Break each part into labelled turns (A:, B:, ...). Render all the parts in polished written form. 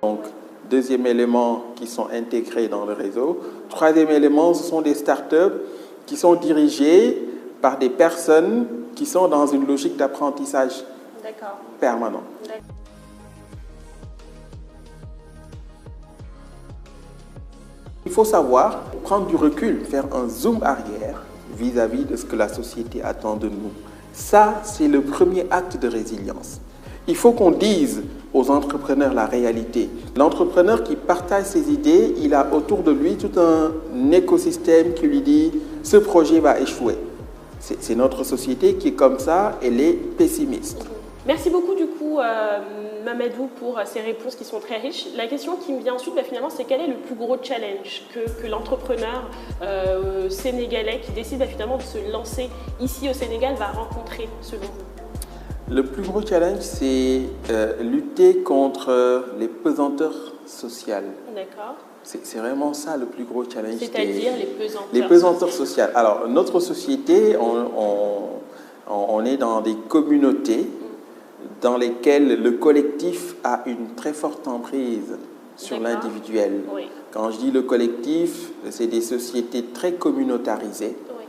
A: Donc, deuxième élément qui sont intégrés dans le réseau. Troisième élément, ce sont des startups qui sont dirigées par des personnes qui sont dans une logique d'apprentissage permanent. Il faut savoir prendre du recul, faire un zoom arrière vis-à-vis de ce que la société attend de nous. Ça, c'est le premier acte de résilience. Il faut qu'on dise aux entrepreneurs la réalité. L'entrepreneur qui partage ses idées, il a autour de lui tout un écosystème qui lui dit « ce projet va échouer ». C'est notre société qui est comme ça, elle est pessimiste.
B: Merci beaucoup du coup Mamadou pour ces réponses qui sont très riches. La question qui me vient ensuite finalement c'est quel est le plus gros challenge que l'entrepreneur sénégalais qui décide finalement de se lancer ici au Sénégal va rencontrer selon vous?
A: Le plus gros challenge c'est lutter contre les pesanteurs sociales.
B: D'accord.
A: C'est vraiment ça le plus gros challenge.
B: C'est-à-dire les pesanteurs?
A: Les pesanteurs sociales. Alors notre société, on est dans des communautés dans lesquelles le collectif a une très forte emprise sur l'individuel.
B: Oui.
A: Quand je dis le collectif, c'est des sociétés très communautarisées,
B: oui,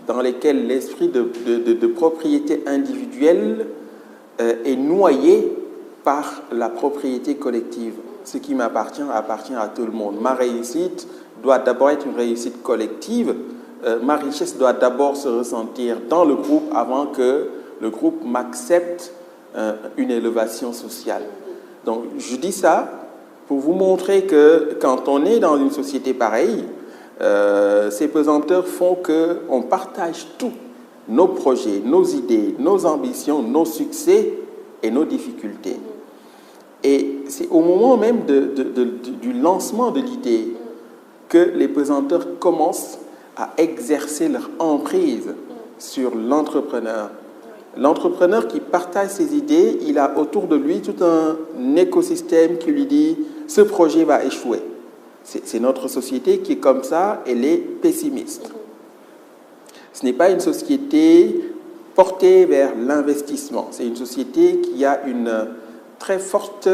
A: dans lesquelles l'esprit de propriété individuelle est noyé par la propriété collective. Ce qui m'appartient appartient à tout le monde. Ma réussite doit d'abord être une réussite collective. Ma richesse doit d'abord se ressentir dans le groupe avant que le groupe m'accepte une élévation sociale. Donc, je dis ça pour vous montrer que quand on est dans une société pareille, ces pesanteurs font qu'on partage tout, nos projets, nos idées, nos ambitions, nos succès et nos difficultés. Et c'est au moment même du lancement de l'idée que les pesanteurs commencent à exercer leur emprise sur l'entrepreneur. L'entrepreneur qui partage ses idées, il a autour de lui tout un écosystème qui lui dit « ce projet va échouer ». C'est notre société qui est comme ça, elle est pessimiste. Ce n'est pas une société portée vers l'investissement, c'est une société qui a une très forte,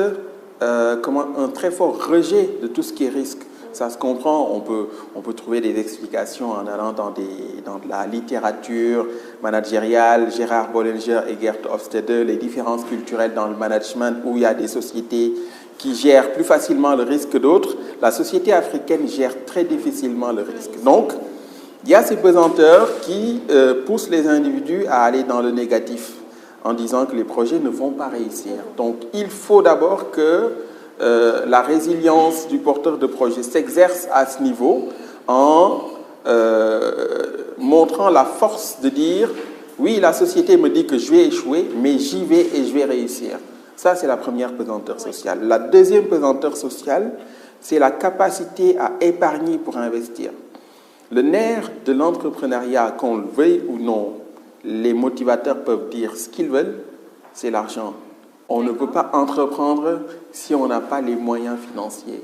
A: un très fort rejet de tout ce qui est risque. Ça se comprend, on peut trouver des explications en allant dans la littérature managériale, Gérard Bollinger et Gert Hofstede, les différences culturelles dans le management où il y a des sociétés qui gèrent plus facilement le risque que d'autres. La société africaine gère très difficilement le risque. Donc, il y a ces pesanteurs qui poussent les individus à aller dans le négatif en disant que les projets ne vont pas réussir. Donc, il faut d'abord que la résilience du porteur de projet s'exerce à ce niveau en montrant la force de dire « oui, la société me dit que je vais échouer, mais j'y vais et je vais réussir ». Ça, c'est la première pesanteur sociale. La deuxième pesanteur sociale, c'est la capacité à épargner pour investir. Le nerf de l'entrepreneuriat, qu'on le veuille ou non, les motivateurs peuvent dire ce qu'ils veulent, c'est l'argent. On ne peut pas entreprendre si on n'a pas les moyens financiers.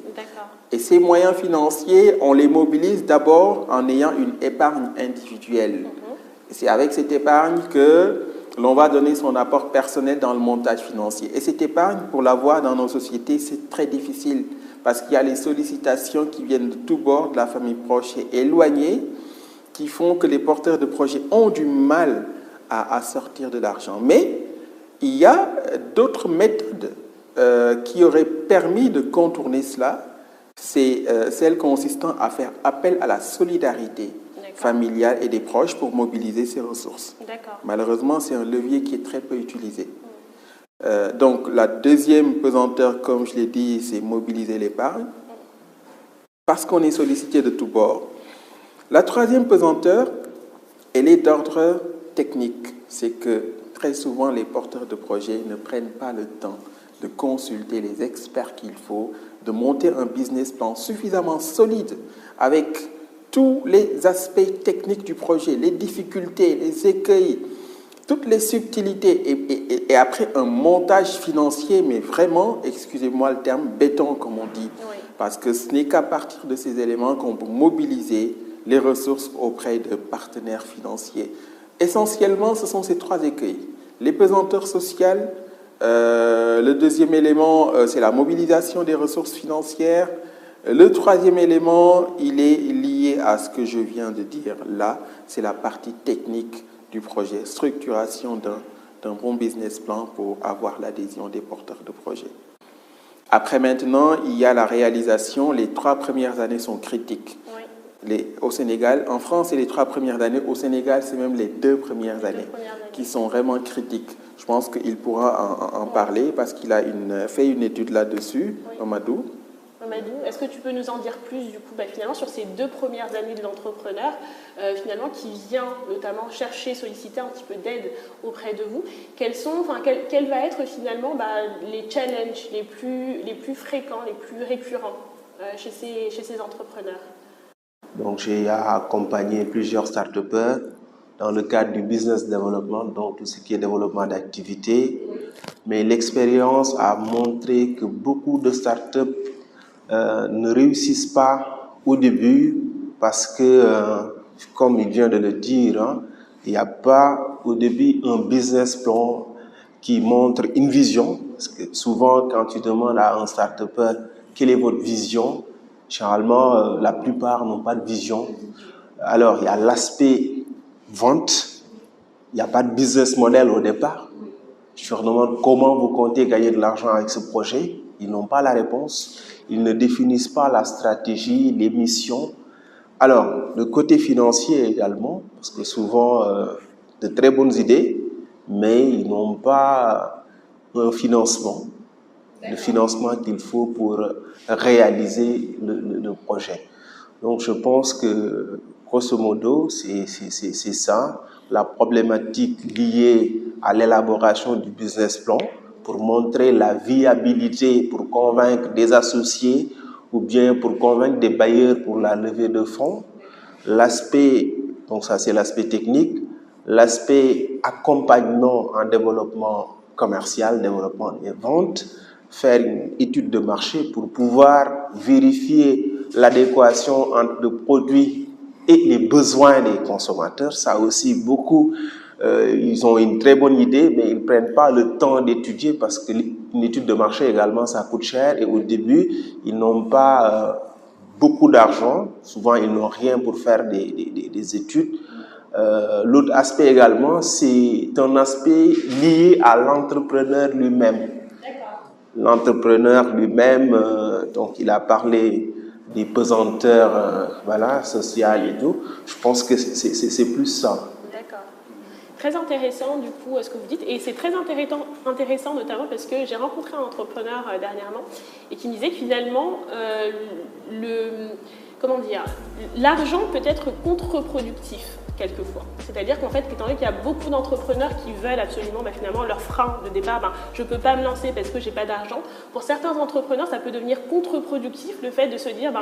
A: Et ces moyens financiers, on les mobilise d'abord en ayant une épargne individuelle. C'est avec cette épargne que l'on va donner son apport personnel dans le montage financier. Et cette épargne, pour l'avoir dans nos sociétés, c'est très difficile parce qu'il y a les sollicitations qui viennent de tous bords, de la famille proche et éloignée, qui font que les porteurs de projets ont du mal à sortir de l'argent. Mais il y a d'autres méthodes qui auraient permis de contourner cela. C'est celle consistant à faire appel à la solidarité familiale et des proches pour mobiliser ces ressources. Malheureusement, c'est un levier qui est très peu utilisé. Donc, la deuxième pesanteur, comme je l'ai dit, c'est mobiliser l'épargne parce qu'on est sollicité de tous bords. La troisième pesanteur, elle est d'ordre technique. C'est que très souvent, les porteurs de projets ne prennent pas le temps de consulter les experts qu'il faut, de monter un business plan suffisamment solide avec tous les aspects techniques du projet, les difficultés, les écueils, toutes les subtilités et après un montage financier, mais vraiment, excusez-moi le terme, béton comme on dit, parce que ce n'est qu'à partir de ces éléments qu'on peut mobiliser les ressources auprès de partenaires financiers. Essentiellement, ce sont ces trois écueils. Les pesanteurs sociales, Le deuxième élément, c'est la mobilisation des ressources financières. Le troisième élément, il est lié à ce que je viens de dire là, c'est la partie technique du projet, structuration d'un bon business plan pour avoir l'adhésion des porteurs de projet. Après maintenant, il y a la réalisation. Les 3 premières années sont critiques. Oui. Au Sénégal, en France, c'est les 3 premières années. Au Sénégal, c'est même les 2 premières années qui sont vraiment critiques. Je pense qu'il pourra en parler parce qu'il a fait une étude là-dessus, Mamadou.
B: Mamadou, est-ce que tu peux nous en dire plus du coup, finalement sur ces 2 premières années de l'entrepreneur, finalement qui vient notamment solliciter un petit peu d'aide auprès de vous, quels va être finalement les challenges les plus fréquents, les plus récurrents chez ces entrepreneurs?
C: Donc j'ai accompagné plusieurs start-upers dans le cadre du business development, donc tout ce qui est développement d'activités, mais l'expérience a montré que beaucoup de start-up ne réussissent pas au début parce que, comme il vient de le dire, il n'y a pas au début un business plan qui montre une vision. Parce que souvent, quand tu demandes à un start-upper quelle est votre vision, généralement, la plupart n'ont pas de vision. Alors, il y a l'aspect vente, il n'y a pas de business model au départ. Je leur demande comment vous comptez gagner de l'argent avec ce projet. Ils n'ont pas la réponse. Ils ne définissent pas la stratégie, les missions. Alors, le côté financier également, parce que souvent, de très bonnes idées, mais ils n'ont pas un financement, le financement qu'il faut pour réaliser le projet. Donc, je pense que, grosso modo, c'est ça, la problématique liée à l'élaboration du business plan, pour montrer la viabilité, pour convaincre des associés ou bien pour convaincre des bailleurs pour la levée de fonds. L'aspect, donc ça c'est l'aspect technique, l'aspect accompagnement en développement commercial, développement des ventes, faire une étude de marché pour pouvoir vérifier l'adéquation entre le produit et les besoins des consommateurs. Ça aussi, beaucoup, ils ont une très bonne idée, mais ils ne prennent pas le temps d'étudier parce qu'une étude de marché également, ça coûte cher et au début, ils n'ont pas beaucoup d'argent. Souvent, ils n'ont rien pour faire des études. L'autre aspect également, c'est un aspect lié à l'entrepreneur lui-même. L'entrepreneur lui-même, donc il a parlé des pesanteurs sociales et tout. Je pense que c'est plus ça.
B: D'accord. Très intéressant du coup ce que vous dites. Et c'est très intéressant notamment parce que j'ai rencontré un entrepreneur dernièrement et qui me disait que finalement, l'argent peut être contre-productif quelquefois. C'est-à-dire qu'en fait, étant donné qu'il y a beaucoup d'entrepreneurs qui veulent absolument finalement leur frein de départ, je ne peux pas me lancer parce que je n'ai pas d'argent. Pour certains entrepreneurs, ça peut devenir contre-productif le fait de se dire,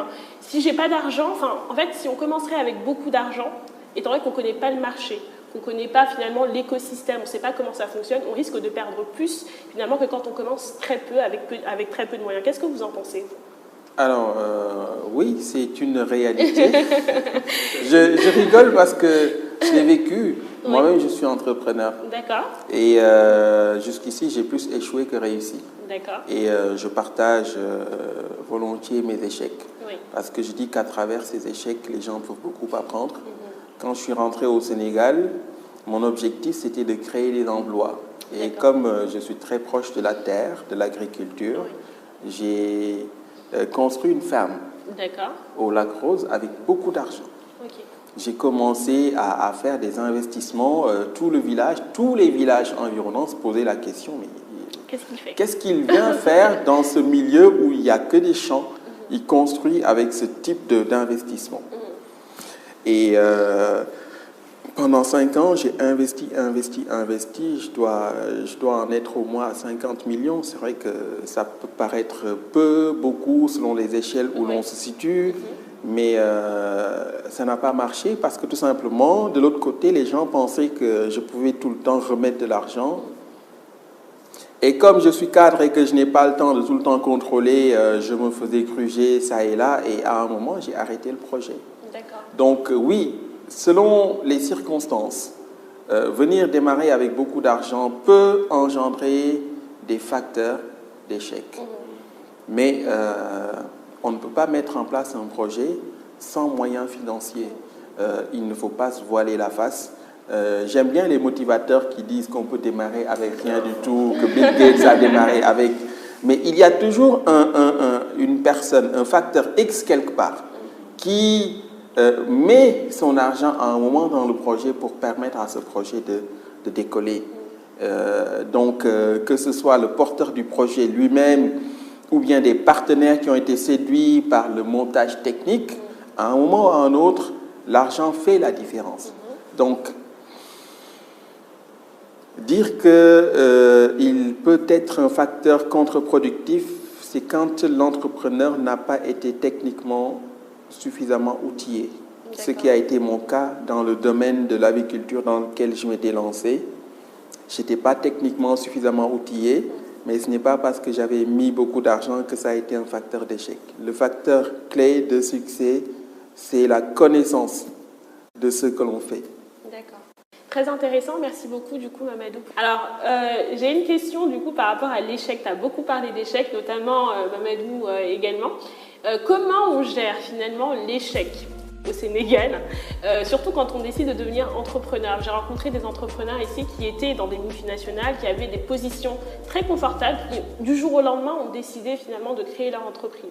B: si je n'ai pas d'argent, en fait, si on commencerait avec beaucoup d'argent, étant donné qu'on ne connaît pas le marché, qu'on ne connaît pas finalement l'écosystème, on ne sait pas comment ça fonctionne, on risque de perdre plus finalement que quand on commence très peu, avec très peu de moyens. Qu'est-ce que vous en pensez ?
A: Alors, oui, c'est une réalité. je rigole parce que je l'ai vécu. Oui. Moi-même, je suis entrepreneur.
B: D'accord.
A: Et jusqu'ici, j'ai plus échoué que réussi.
B: D'accord.
A: Et je partage volontiers mes échecs.
B: Oui.
A: Parce que je dis qu'à travers ces échecs, les gens peuvent beaucoup apprendre. Quand je suis rentré au Sénégal, mon objectif, c'était de créer des emplois. Et comme je suis très proche de la terre, de l'agriculture, j'ai construit une ferme au Lac Rose avec beaucoup d'argent.
B: Okay.
A: J'ai commencé à faire des investissements. Tous les villages environnants se posaient la question, mais qu'est-ce qu'il vient faire dans ce milieu où il n'y a que des champs? Il construit avec ce type d'investissement. Et pendant 5 ans, j'ai investi. Je dois en être au moins à 50 millions. C'est vrai que ça peut paraître peu, beaucoup, selon les échelles où l'on se situe. Mais ça n'a pas marché parce que tout simplement, de l'autre côté, les gens pensaient que je pouvais tout le temps remettre de l'argent. Et comme je suis cadre et que je n'ai pas le temps de tout le temps contrôler, je me faisais gruger ça et là. Et à un moment, j'ai arrêté le projet.
B: D'accord.
A: Donc oui, selon les circonstances, venir démarrer avec beaucoup d'argent peut engendrer des facteurs d'échec. Mais on ne peut pas mettre en place un projet sans moyens financiers. Il ne faut pas se voiler la face. J'aime bien les motivateurs qui disent qu'on peut démarrer avec rien du tout, que Bill Gates a démarré avec... Mais il y a toujours une personne, un facteur X quelque part, qui met son argent à un moment dans le projet pour permettre à ce projet de décoller. Donc, que ce soit le porteur du projet lui-même ou bien des partenaires qui ont été séduits par le montage technique, à un moment ou à un autre, l'argent fait la différence. Donc, dire qu'il peut être un facteur contre-productif, c'est quand l'entrepreneur n'a pas été techniquement suffisamment outillé. Ce qui a été mon cas dans le domaine de l'aviculture dans lequel je m'étais lancé. Je n'étais pas techniquement suffisamment outillé, mais ce n'est pas parce que j'avais mis beaucoup d'argent que ça a été un facteur d'échec. Le facteur clé de succès, c'est la connaissance de ce que l'on fait.
B: D'accord. Très intéressant, merci beaucoup du coup Mamadou. Alors, j'ai une question du coup par rapport à l'échec. Tu as beaucoup parlé d'échec, notamment Mamadou également. Comment on gère finalement l'échec au Sénégal, surtout quand on décide de devenir entrepreneur? J'ai rencontré des entrepreneurs ici qui étaient dans des multinationales, qui avaient des positions très confortables, qui du jour au lendemain ont décidé finalement de créer leur entreprise.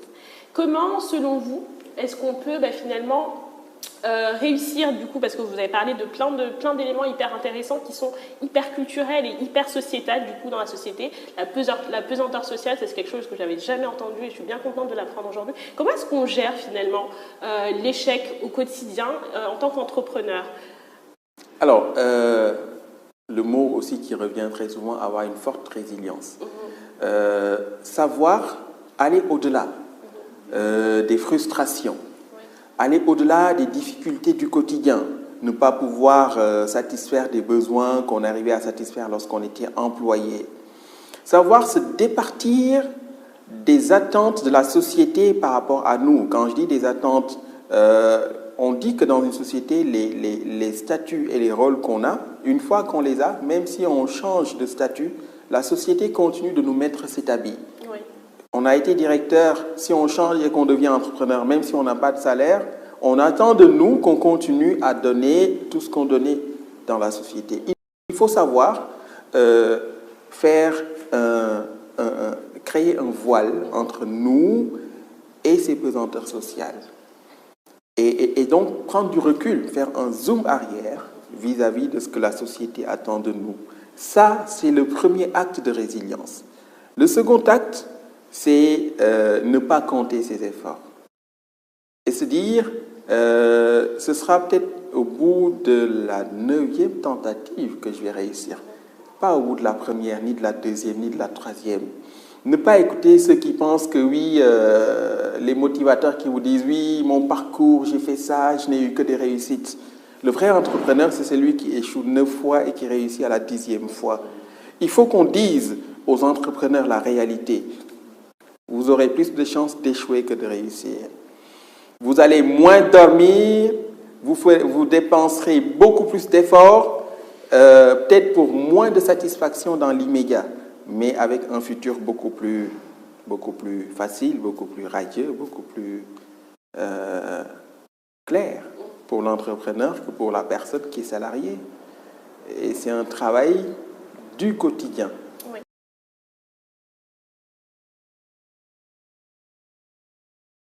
B: Comment, selon vous, est-ce qu'on peut finalement réussir du coup, parce que vous avez parlé de plein d'éléments hyper intéressants qui sont hyper culturels et hyper sociétals du coup dans la société. La pesanteur sociale, c'est quelque chose que j'avais jamais entendu et je suis bien contente de l'apprendre aujourd'hui. Comment est-ce qu'on gère finalement l'échec au quotidien en tant qu'entrepreneur?
A: Alors, le mot aussi qui revient très souvent, avoir une forte résilience. Savoir aller au-delà des frustrations. Aller au-delà des difficultés du quotidien, ne pas pouvoir satisfaire des besoins qu'on arrivait à satisfaire lorsqu'on était employé. Savoir se départir des attentes de la société par rapport à nous. Quand je dis des attentes, on dit que dans une société, les statuts et les rôles qu'on a, une fois qu'on les a, même si on change de statut, la société continue de nous mettre cet habit. Oui. On a été directeur, si on change et qu'on devient entrepreneur, même si on n'a pas de salaire, on attend de nous qu'on continue à donner tout ce qu'on donnait dans la société. Il faut savoir créer un voile entre nous et ces pesanteurs sociales. Et donc prendre du recul, faire un zoom arrière vis-à-vis de ce que la société attend de nous. Ça, c'est le premier acte de résilience. Le second acte, c'est ne pas compter ses efforts. Et se dire, ce sera peut-être au bout de la 9e tentative que je vais réussir. Pas au bout de la première, ni de la deuxième, ni de la troisième. Ne pas écouter ceux qui pensent que oui, les motivateurs qui vous disent, oui, mon parcours, j'ai fait ça, je n'ai eu que des réussites. Le vrai entrepreneur, c'est celui qui échoue 9 fois et qui réussit à la 10e fois. Il faut qu'on dise aux entrepreneurs la réalité. Vous aurez plus de chances d'échouer que de réussir. Vous allez moins dormir, vous dépenserez beaucoup plus d'efforts, peut-être pour moins de satisfaction dans l'immédiat, mais avec un futur beaucoup plus facile, beaucoup plus radieux, beaucoup plus clair pour l'entrepreneur que pour la personne qui est salariée. Et c'est un travail du quotidien.